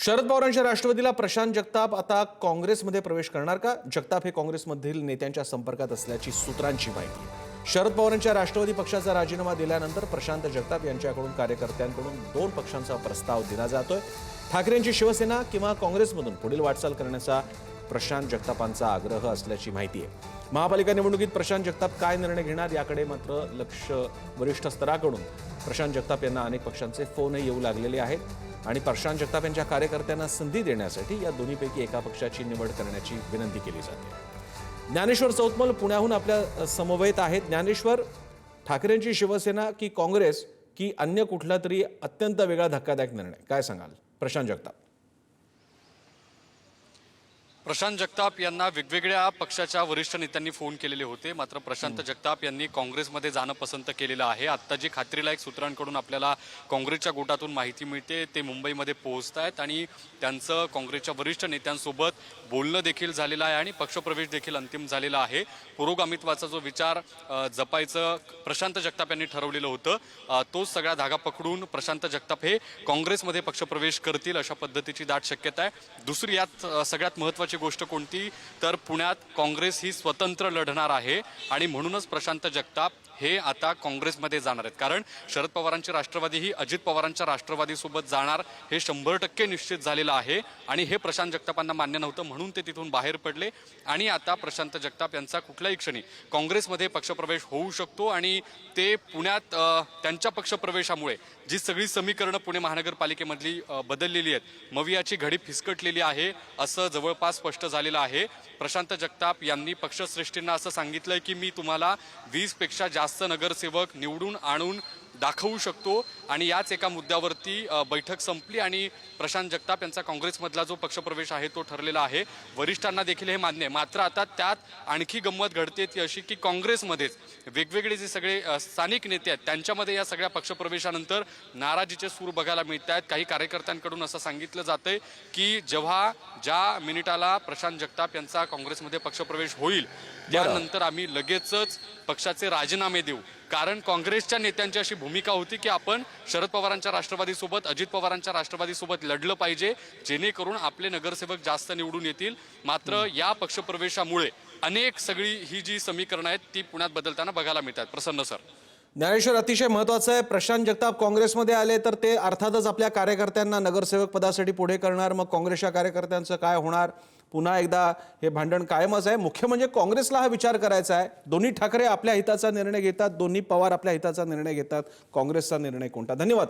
शरद पवारांच्या राष्ट्रवादीला प्रशांत जगताप आता काँग्रेसमध्ये प्रवेश करणार का? जगताप हे काँग्रेसमधील नेत्यांच्या संपर्कात असल्याची सूत्रांची माहिती आहे। शरद पवारांच्या राष्ट्रवादी पक्षाचा राजीनामा दिल्यानंतर प्रशांत जगताप यांच्याकडून कार्यकर्त्यांकडून 2 पक्षांचा प्रस्ताव दिला जातोय। ठाकरेंची शिवसेना किंवा काँग्रेसमधून पुढील वाटचाल करण्याचा प्रशांत जगतापांचा आग्रह असल्याची माहिती आहे। महापालिका निवडणुकीत प्रशांत जगताप काय निर्णय घेणार याकडे मात्र लक्ष वरिष्ठ स्तराकडून प्रशांत जगताप यांना अनेक पक्षांचे फोनही येऊ लागलेले आहेत आणि प्रशांत जगताप यांच्या कार्यकर्त्यांना संधी देण्यासाठी या दोन्हीपैकी एका पक्षाची निवड करण्याची विनंती केली जाते। ज्ञानेश्वर चौतमल पुण्याहून आपल्या समवेत आहेत। ज्ञानेश्वर, ठाकरेंची शिवसेना की काँग्रेस की अन्य कुठला तरी अत्यंत वेगळा धक्कादायक निर्णय, काय सांगाल? प्रशांत जगताप प्रशांत जगताप यांना वेगवेगळ्या पक्षाच्या वरिष्ठ नेत्यांनी फोन केलेले होते, मात्र प्रशांत जगताप यांनी काँग्रेसमध्ये जाणं पसंत केलेलं आहे। आता जी खात्रीलायक सूत्रांकडून आपल्याला काँग्रेसच्या गोटातून माहिती मिळते ते मुंबईमध्ये पोहोचतायत आणि त्यांचं काँग्रेसच्या वरिष्ठ नेत्यांसोबत बोलणं देखील झालेलं आहे आणि पक्षप्रवेश देखील अंतिम झालेला आहे। पुरोगामित्वाचा जो विचार जपायचं प्रशांत जगताप यांनी ठरवलेलं होतं, तोच सगळा धागा पकडून प्रशांत जगताप हे काँग्रेसमध्ये पक्षप्रवेश करतील अशा पद्धतीची दाट शक्यता आहे। दुसरी यात सगळ्यात महत्त्वाची गोष्ट कोणती तर पुण्यात काँग्रेस ही स्वतंत्र लढणार आहे आणि म्हणूनच प्रशांत जगताप हे आता काँग्रेसमध्ये जाणार आहेत। कारण शरद पवारांची राष्ट्रवादी ही अजित पवारांच्या राष्ट्रवादीसोबत जाणार हे 100% निश्चित झालेलं आहे आणि हे प्रशांत जगतापांना मान्य नव्हतं, म्हणून ते तिथून बाहेर पडले आणि आता प्रशांत जगताप यांचा कुठल्याही क्षणी काँग्रेसमध्ये पक्षप्रवेश होऊ शकतो आणि ते पुण्यात त्यांच्या पक्षप्रवेशामुळे जी सगळी समीकरणं पुणे महानगरपालिकेमधली बदललेली आहेत, मवियाची घडी फिसकटलेली आहे असं जवळपास स्पष्ट झालेलं आहे। प्रशांत जगताप यांनी पक्षश्रेष्ठींना असं सांगितलंय की मी तुम्हाला 20 पेक्षा जास्त नगरसेवक निवडून आणून दाखवू शकतो आणि याच एका मुद्द्यावरती बैठक संपली आणि प्रशांत जगताप यांचा काँग्रेसमधला जो पक्षप्रवेश आहे तो ठरलेला आहे। वरिष्ठांना देखील हे मान्य आहे, मात्र आता त्यात आणखी गंमत घडते ती अशी की काँग्रेसमध्येच वेगवेगळे जे सगळे स्थानिक नेते आहेत त्यांच्यामध्ये या सगळ्या पक्षप्रवेशानंतर नाराजीचे सूर बघायला मिळत आहेत। काही कार्यकर्त्यांकडून असं सांगितलं जातंय की जेव्हा ज्या मिनिटाला प्रशांत जगताप यांचा काँग्रेसमध्ये पक्षप्रवेश होईल त्यानंतर आम्ही लगेचच पक्षाचे राजीनामे देऊ, कारण काँग्रेसच्या नेत्यांची अशी भूमिका होती की आपण शरद पवारांच्या राष्ट्रवादीसोबत अजित पवारांच्या राष्ट्रवादीसोबत लढलं पाहिजे जेणेकरून आपले नगरसेवक जास्त निवडून येतील। मात्र या पक्षप्रवेशामुळे अनेक सगळी ही जी समीकरणं आहेत ती पुण्यात बदलताना बघायला मिळतात। प्रसन्न सर, ज्ञानेश्वर, अतिशय महत्त्वाचं आहे, प्रशांत जगताप काँग्रेसमध्ये आले तर ते अर्थातच आपल्या कार्यकर्त्यांना नगरसेवक पदासाठी पुढे करणार, मग काँग्रेसच्या कार्यकर्त्यांचं काय होणार? पुन्हा एकदा हे भांडण कायमच आहे। मुख्य म्हणजे काँग्रेसला हा विचार करायचा आहे, दोन्ही ठाकरे आपल्या हिताचा निर्णय घेतात, दोन्ही पवार आपल्या हिताचा निर्णय घेतात, काँग्रेसचा निर्णय कोणता? धन्यवाद।